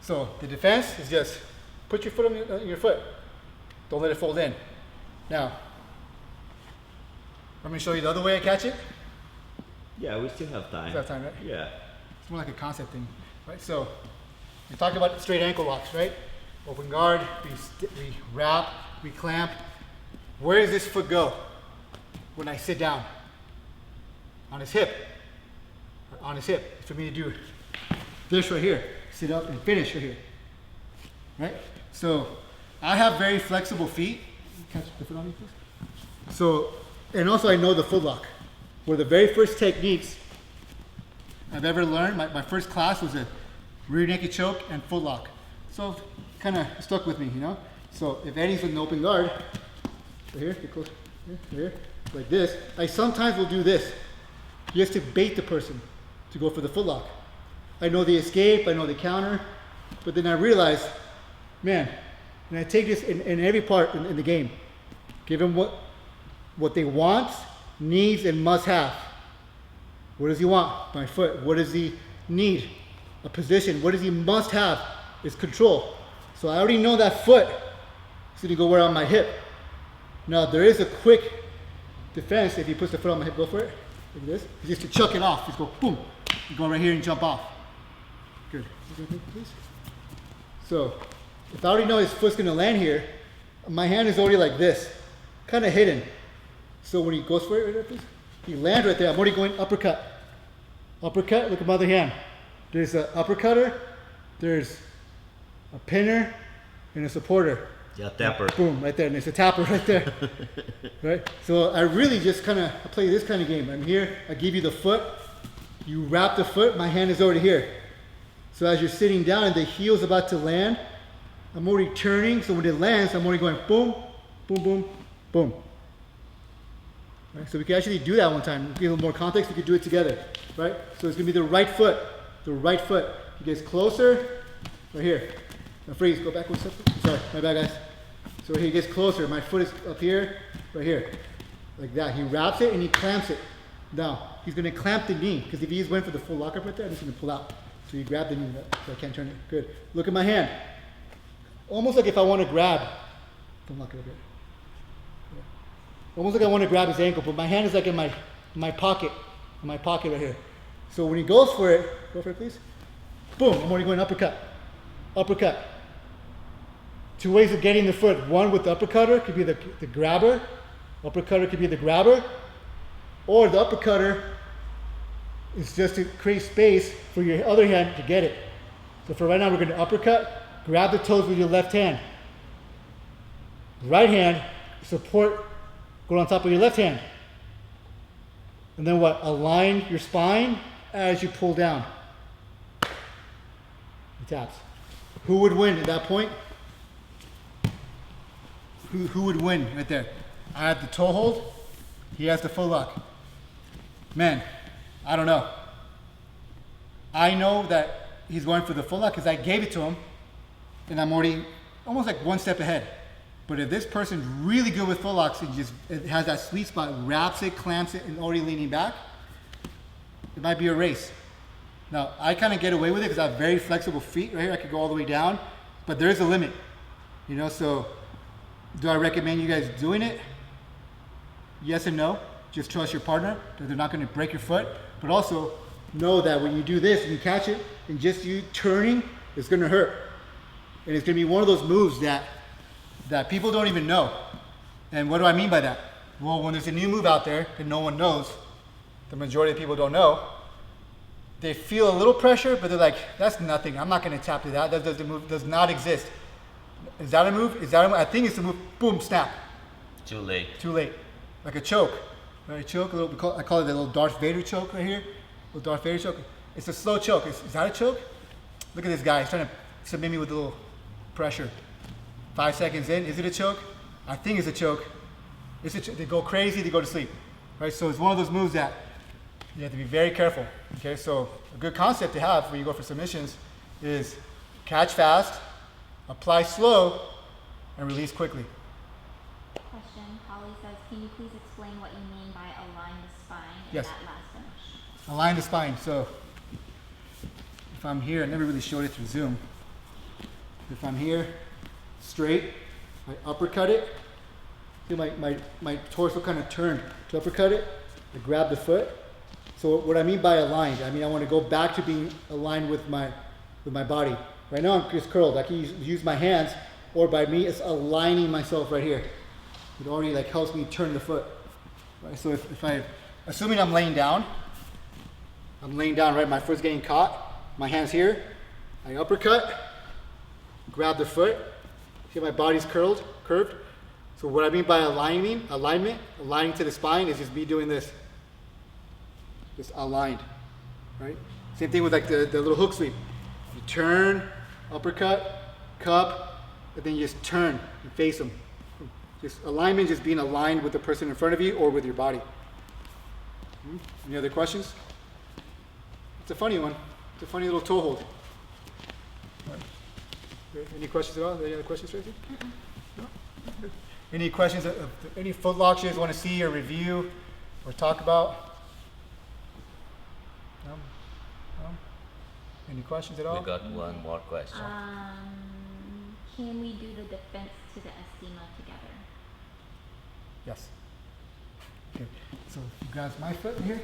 So the defense is just put your foot on your foot. Don't let it fold in. Now, I'm going to show you the other way I catch it. Yeah, we still have time. Still have time, right? Yeah. It's more like a concept thing, right? So we talked about straight ankle locks, right? Open guard, we wrap, we clamp. Where does this foot go? when I sit down. On his hip. On his hip. It's for me to do this right here. Sit up and finish right here. Right? So I have very flexible feet. Catch the foot on me, please. So, and also I know the foot lock. One of the very first techniques I've ever learned, my first class was a rear naked choke and foot lock. So kind of stuck with me, you know? So if Eddie's in an open guard, right here, get close, here, like this, I sometimes will do this, just to bait the person to go for the foot lock. I know the escape, I know the counter, but then I realize, man, and I take this in every part in the game. Give him what they want, needs, and must have. What does he want? My foot. What does he need? A position. What does he must have? Is control. So I already know that foot is going to go where on my hip. Now there is a quick defense if he puts the foot on my hip. Go for it. Like this. Just to chuck it off. Just go boom. You go right here and jump off. Good. Please. So if I already know his foot's going to land here, my hand is already like this, kind of hidden. So when he goes for it, right there, please, he lands right there. I'm already going uppercut. Uppercut, look at my other hand. There's an uppercutter, there's a pinner, and a supporter. Yeah, tapper. Boom, right there. And it's a tapper right there. Right? So I really just kind of play this kind of game. I'm here, I give you the foot, you wrap the foot, my hand is already here. So as you're sitting down and the heel's about to land, I'm already turning, so when it lands, I'm already going boom, boom, boom, boom. Right? So we can actually do that one time. Give a little more context, we could do it together. Right? So it's gonna be the right foot. The right foot. He gets closer, right here. Now freeze, go back one step. Sorry, my bad guys. So he gets closer, my foot is up here, right here. Like that. He wraps it and he clamps it. Now, he's gonna clamp the knee, because if he just went for the full lockup right there, I'm just gonna pull out. So you grab the knee, so I can't turn it. Good. Look at my hand. Almost like if I want to grab, don't lock it up here. Almost like I want to grab his ankle, but my hand is like in my pocket right here. So when he goes for it, go for it please. Boom, I'm already going uppercut. Uppercut. Two ways of getting the foot. One with the uppercutter could be the grabber. Uppercutter could be the grabber. Or the uppercutter is just to create space for your other hand to get it. So for right now, we're going to uppercut, grab the toes with your left hand. Right hand, support, go on top of your left hand. And then what? Align your spine as you pull down. He taps. Who would win at that point? Who would win right there? I have the toe hold, he has the foot lock. Man, I don't know. I know that he's going for the foot lock because I gave it to him and I'm already almost like one step ahead. But if this person's really good with foot locks and it has that sweet spot, wraps it, clamps it, and already leaning back, it might be a race. Now, I kind of get away with it because I have very flexible feet right here. I could go all the way down, but there is a limit, you know, so do I recommend you guys doing it? Yes and no. Just trust your partner that they're not going to break your foot, but also know that when you do this and you catch it and just you turning, it's going to hurt. And it's going to be one of those moves that people don't even know. And what do I mean by that? Well, when there's a new move out there that no one knows, the majority of people don't know, they feel a little pressure, but they're like, that's nothing. I'm not going to tap to that. The move does not exist. Is that a move? Is that a move? I think it's a move. Boom, snap. Too late. Too late. Like a choke. Right? Choke. I call it the little Darth Vader choke right here. Little Darth Vader choke. It's a slow choke. Is that a choke? Look at this guy. He's trying to submit me with a little pressure. 5 seconds in. Is it a choke? I think it's a choke. They go crazy. They go to sleep. Right? So it's one of those moves that you have to be very careful. Okay. So a good concept to have when you go for submissions is catch fast, apply slow, and release quickly. Question. Holly says, can you please explain what you mean by align the spine in Yes. that last finish? Align the spine. So if I'm here, I never really showed it through Zoom. If I'm here, straight, I uppercut it. See my torso kind of turned to uppercut it. I grab the foot. So what I mean by aligned, I mean I want to go back to being aligned with my body. Right now I'm just curled. I can use my hands, or by me it's aligning myself right here. It already like helps me turn the foot. Right? So if I, assuming I'm laying down, right? My foot's getting caught, my hand's here, I uppercut, grab the foot, see my body's curved. So what I mean by aligning to the spine is just me doing this. Just aligned, right? Same thing with like the little hook sweep. You turn, uppercut, cup, and then you just turn and face them. Just alignment, just being aligned with the person in front of you or with your body. Any other questions? It's a funny one. It's a funny little toe hold. Any questions at all? Any other questions, Tracy? No? Okay. Any questions? Any foot locks you guys want to see or review or talk about? No? No? Any questions at all? We got one more question. Can we do the defense to the estima together? Yes. Okay. So if you grab my foot here,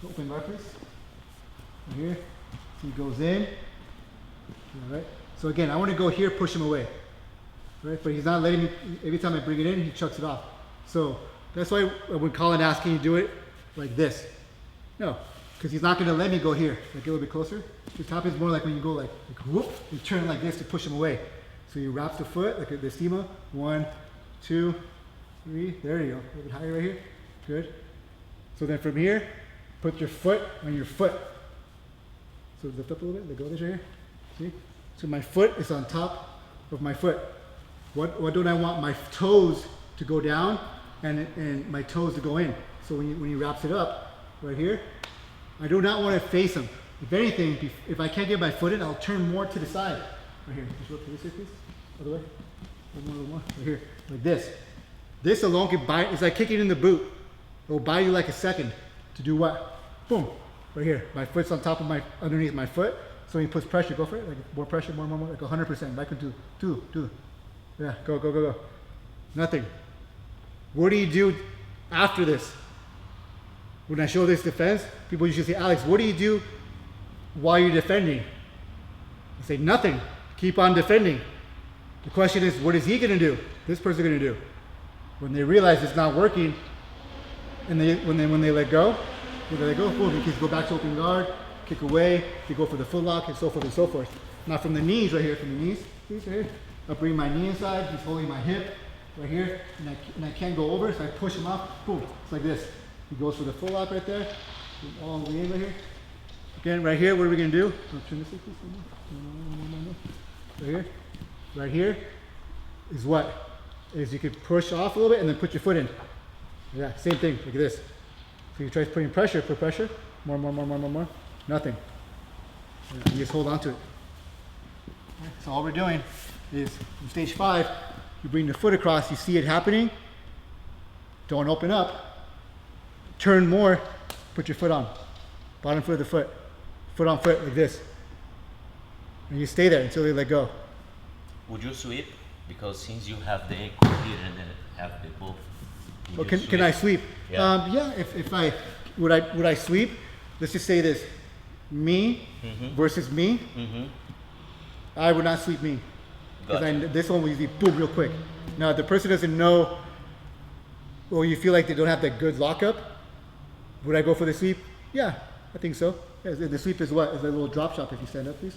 open my please. Right here. So he goes in. All right. So again, I want to go here, push him away. Right? But he's not letting me, every time I bring it in, he chucks it off. So that's why when Colin asked, can you do it like this? No, because he's not going to let me go here. Like a little bit closer. This happens more like when you go like whoop, you turn like this to push him away. So you wrap the foot, like the estima. 1, 2, 3, there you go. A little bit higher right here. Good. So then from here, put your foot on your foot. So lift up a little bit, let go of this right here. See? So my foot is on top of my foot. What don't I want? My toes to go down and my toes to go in. So when he wraps it up right here, I do not want to face him. If anything, if I can't get my foot in, I'll turn more to the side. Right here. Just look to this way, please. Other way. A little more. Right here. Like this. This alone can buy, it's like kicking in the boot. It will buy you like a second to do what? Boom. Right here. My foot's on top of underneath my foot. So when he puts pressure, go for it. Like more pressure, more, like 100%. Back into two. Yeah, go. Nothing. What do you do after this? When I show this defense, people usually say, Alex, what do you do while you're defending? I say, nothing. Keep on defending. The question is, what is he going to do? This person going to do? When they realize it's not working, and when they let go, boom, you can go back to open guard, kick away, you go for the foot lock, and so forth and so forth. Now from the knees right here, right here, I'll bring my knee inside, he's holding my hip right here, and I can't go over, so I push him up, boom, it's like this. He goes for the foot lock right there, all the way in right here. Again, right here, what are we going to do? I'll turn this way, please. Right here is what? Is you could push off a little bit and then put your foot in. Yeah, same thing, like this. So you try putting pressure, put pressure, more, nothing. Yeah, you just hold on to it. So all we're doing is in stage 5, you bring the foot across, you see it happening, don't open up, turn more, put your foot on, bottom foot of the foot on foot like this. And you stay there until they let go. Would you sweep? Because since you have the ankle here and then have the both. Oh, can I sweep? Yeah. Yeah. If I would I sweep? Let's just say this: me versus me. I would not sweep me because this one will usually boom real quick. Now if the person doesn't know, or you feel like they don't have that good lockup, would I go for the sweep? Yeah, I think so. Yeah, the sweep is what? Is a little drop shot if you stand up, please.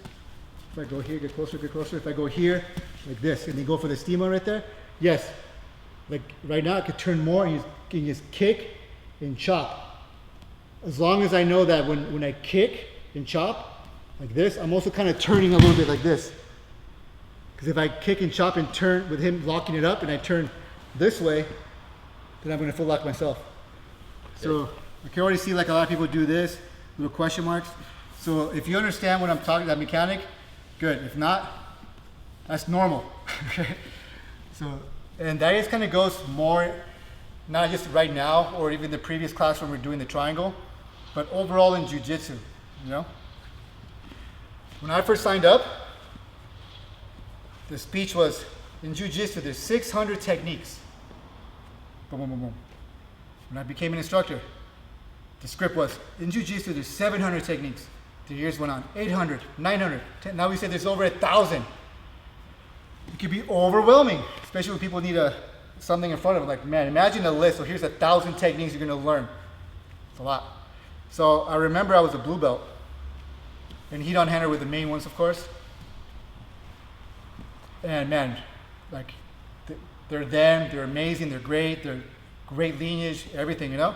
If I go here, get closer. If I go here, like this, and then go for the steamer right there, yes. Like right now, I could turn more and you can just kick and chop. As long as I know that when I kick and chop, like this, I'm also kind of turning a little bit like this. Because if I kick and chop and turn with him locking it up and I turn this way, then I'm going to foot lock myself. So I can already see like a lot of people do this, little question marks. So if you understand what I'm talking about, that mechanic, good. If not, that's normal. Okay. So, and that just kind of goes more, not just right now or even the previous class when we're doing the triangle, but overall in jiu-jitsu, you know? When I first signed up, the speech was, in jiu-jitsu, there's 600 techniques. Boom, boom, boom, boom. When I became an instructor, the script was, in jiu-jitsu, there's 700 techniques. The years went on, 800, 900, 10, now we say there's over 1,000. It could be overwhelming, especially when people need a something in front of him. Like, man, imagine a list. So here's 1,000 techniques you're gonna learn. It's a lot. So I remember I was a blue belt, and heat on hander were the main ones, of course. And man, like, they're amazing, they're great lineage, everything, you know?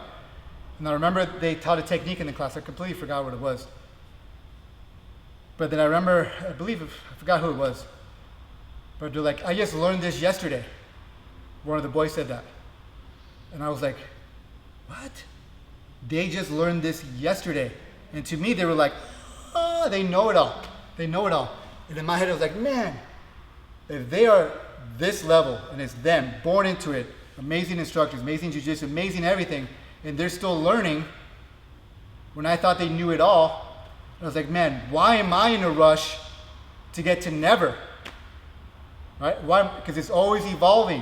And I remember they taught a technique in the class. I completely forgot what it was. But then I remember, I forgot who it was. But they're like, I just learned this yesterday. One of the boys said that. And I was like, what? They just learned this yesterday. And to me, they were like, oh, they know it all. They know it all. And in my head, I was like, man, if they are this level, and it's them, born into it, amazing instructors, amazing jiu-jitsu, amazing everything, and they're still learning, when I thought they knew it all, I was like, man, why am I in a rush to get to never? Right? Why? Because it's always evolving.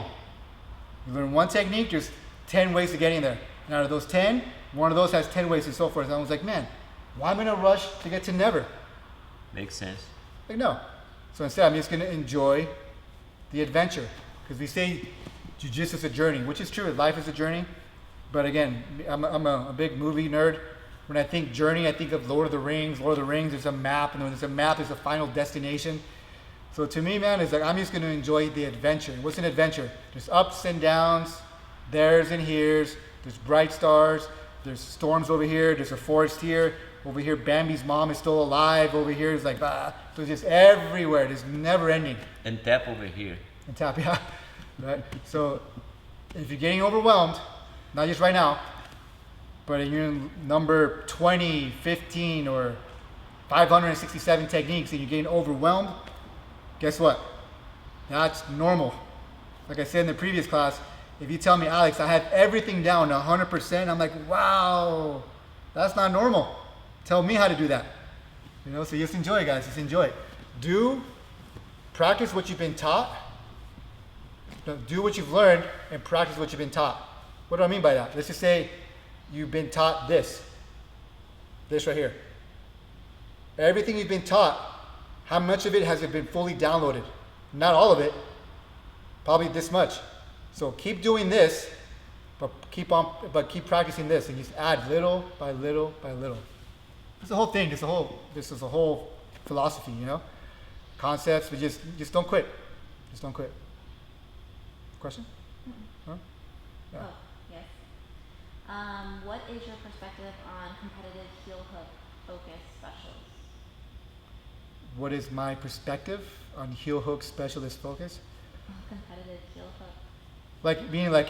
You learn one technique, there's 10 ways to getting there. And out of those 10, one of those has 10 ways and so forth. And I was like, man, why am I in a rush to get to never? Makes sense. Like, no. So instead, I'm just going to enjoy the adventure. Because we say jiu-jitsu is a journey, which is true. Life is a journey. But again, I'm a big movie nerd. When I think journey, I think of Lord of the Rings. Lord of the Rings, there's a map. And when there's a map, there's a final destination. So to me, man, it's like I'm just going to enjoy the adventure. What's an adventure? There's ups and downs, there's and here's. There's bright stars. There's storms over here. There's a forest here. Over here, Bambi's mom is still alive. Over here is like, so it's just everywhere. It's never ending. And tap over here. And tap, yeah. Right? So if you're getting overwhelmed, not just right now, but if you're in number 20, 15, or 567 techniques and you're getting overwhelmed, guess what? That's normal. Like I said in the previous class, if you tell me, Alex, I have everything down 100%, I'm like, wow, that's not normal. Tell me how to do that. You know, so just enjoy it, guys. Just enjoy it. Practice what you've been taught. Do what you've learned and practice what you've been taught. What do I mean by that? Let's just say you've been taught this right here. Everything you've been taught, how much of it has it been fully downloaded? Not all of it, probably this much. So keep doing this, but keep practicing this, and just add little by little by little. It's the whole thing. This is a whole philosophy, you know, concepts. But just don't quit. Just don't quit. Question? Huh? Yeah. Oh, yes. What is your perspective on competitive heel hook focus specials? What is my perspective on heel hook specialist focus? Competitive heel hook Like meaning like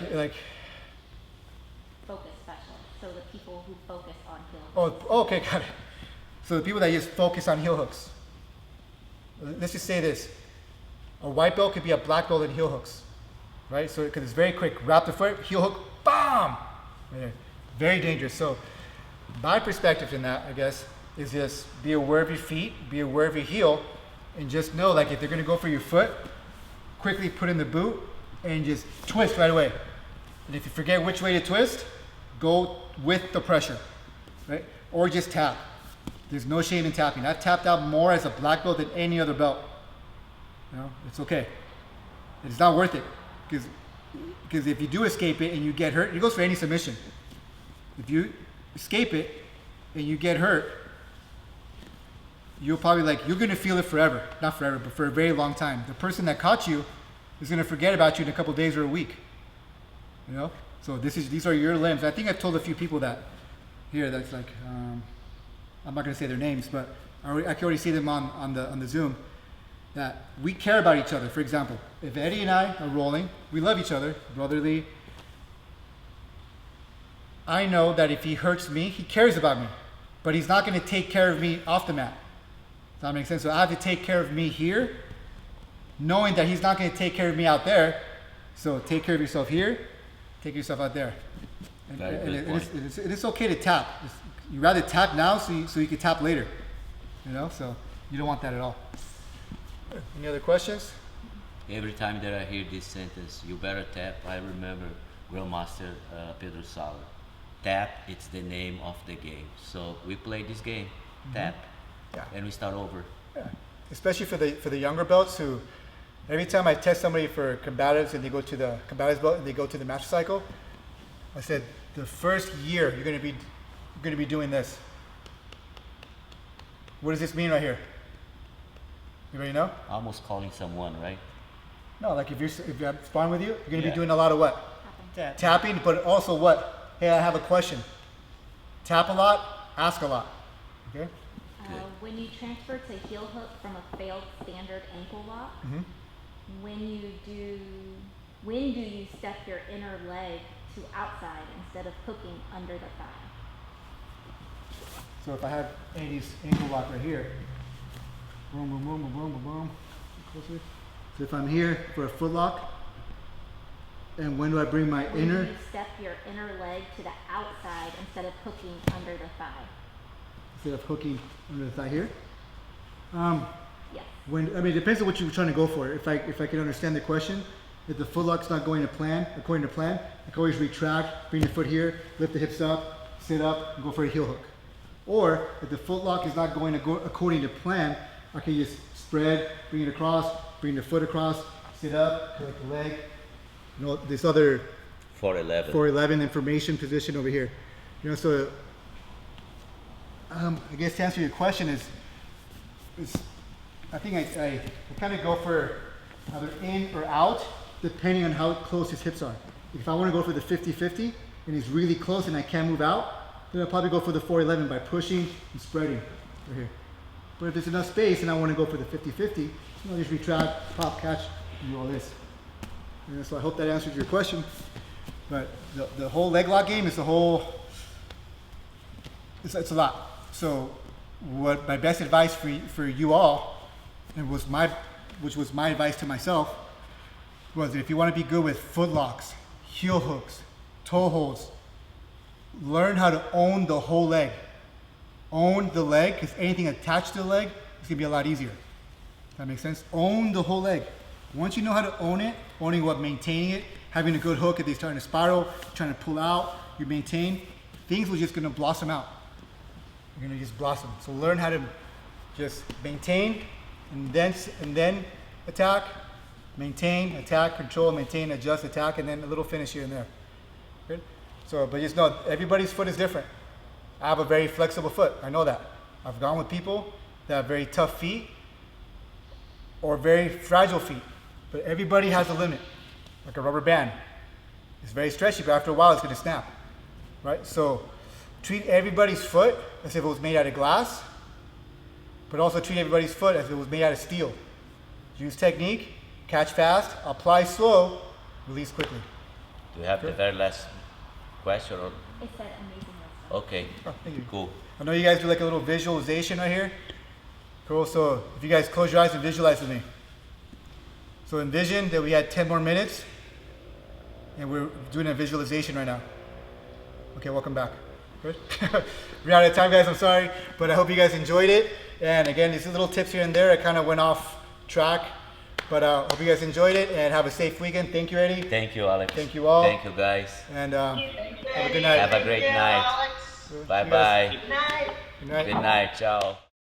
focus specialists. So the people who focus on heel hooks. oh, okay, got it. So the people that just focus on heel hooks. Let's just say this: a white belt could be a black belt in heel hooks, right? So because it's very quick, wrap the foot, heel hook, bam, very dangerous. So my perspective in that, I guess, is just be aware of your feet, be aware of your heel, and just know, like, if they're gonna go for your foot, quickly put in the boot and just twist right away. And if you forget which way to twist, go with the pressure, right? Or just tap. There's no shame in tapping. I've tapped out more as a black belt than any other belt. You know, it's okay. It's not worth it, because if you do escape it and you get hurt, it goes for any submission. If you escape it and you get hurt, you'll probably you're gonna feel it forever. Not forever, but for a very long time. The person that caught you is gonna forget about you in a couple days or a week. You know? So these are your limbs. I think I've told a few people that here. That's like, I'm not gonna say their names, but I can already see them on the Zoom. That we care about each other. For example, if Eddie and I are rolling, we love each other, brotherly. I know that if he hurts me, he cares about me, but he's not gonna take care of me off the mat. Does that make sense? So I have to take care of me here, knowing that he's not going to take care of me out there. So take care of yourself here, take yourself out there. It's okay to tap. You rather tap now so you can tap later. You know, so you don't want that at all. Any other questions? Every time that I hear this sentence, you better tap, I remember Grandmaster Pedro Sauer. Tap, it's the name of the game. So we play this game, tap. Yeah. And we start over. Yeah. Especially for the younger belts who Every time I test somebody for combatives and they go to the combatives belt and they go to the master cycle, I said the first year you're gonna be doing this. What does this mean right here? Anybody know? Almost calling someone, right? No, like if I'm sparring with you, you're gonna Yeah. be doing a lot of what? Happen. Tapping, but also what? Hey, I have a question. Tap a lot, ask a lot. Okay? When you transfer to heel hook from a failed standard ankle lock, Mm-hmm. when do you step your inner leg to outside instead of hooking under the thigh? So if I have Andy's ankle lock right here, boom, boom, boom, boom, boom, boom, boom. Closer. So if I'm here for a foot lock, and when do I bring my When inner? do you step your inner leg to the outside instead of hooking under the thigh? Instead of hooking under the thigh here? Yes. It depends on what you're trying to go for. If I can understand the question, if the foot lock's not going according to plan, I can always retract, bring the foot here, lift the hips up, sit up, and go for a heel hook. Or if the foot lock is not going according to plan, I can just spread, bring it across, bring the foot across, sit up, collect the leg. You know, this other 411. 411 information position over here. You know, so I guess to answer your question is I think I kind of go for either in or out depending on how close his hips are. If I want to go for the 50-50 and he's really close and I can't move out, then I'll probably go for the 411 by pushing and spreading right here. But if there's enough space and I want to go for the 50-50, I'll just retract, pop, catch, and do all this. And so I hope that answers your question. But the whole leg lock game is it's a lot. So what my best advice for you all, and which was my advice to myself, was that if you want to be good with foot locks, heel hooks, toe holds, learn how to own the whole leg. Own the leg, because anything attached to the leg is going to be a lot easier. Does that make sense? Own the whole leg. Once you know how to own it, owning what, maintaining it, having a good hook if they're starting to spiral, trying to pull out, you maintain, things will just going to blossom out. You're going to just blossom. So learn how to just maintain and then attack, maintain, attack, control, maintain, adjust, attack, and then a little finish here and there. Good? So, but just know everybody's foot is different. I have a very flexible foot. I know that. I've gone with people that have very tough feet or very fragile feet. But everybody has a limit, like a rubber band. It's very stretchy, but after a while it's going to snap, right? So treat everybody's foot as if it was made out of glass, but also treat everybody's foot as if it was made out of steel. Use technique, catch fast, apply slow, release quickly. Do you have the very last question? Or? It said amazing wisdom. Okay, Oh, thank you. cool. I know you guys do like a little visualization right here. Cool, so if you guys close your eyes and visualize with me. So envision that we had 10 more minutes and we're doing a visualization right now. Okay, welcome back. Good? We're out of time, guys, I'm sorry, but I hope you guys enjoyed it. And again, these little tips here and there, I kind of went off track, but hope you guys enjoyed it and have a safe weekend. Thank you, Eddie. Thank you, Alex. Thank you all. Thank you, guys. And have a good night. Have a great night. You Bye-bye. Good night. Good night. Ciao.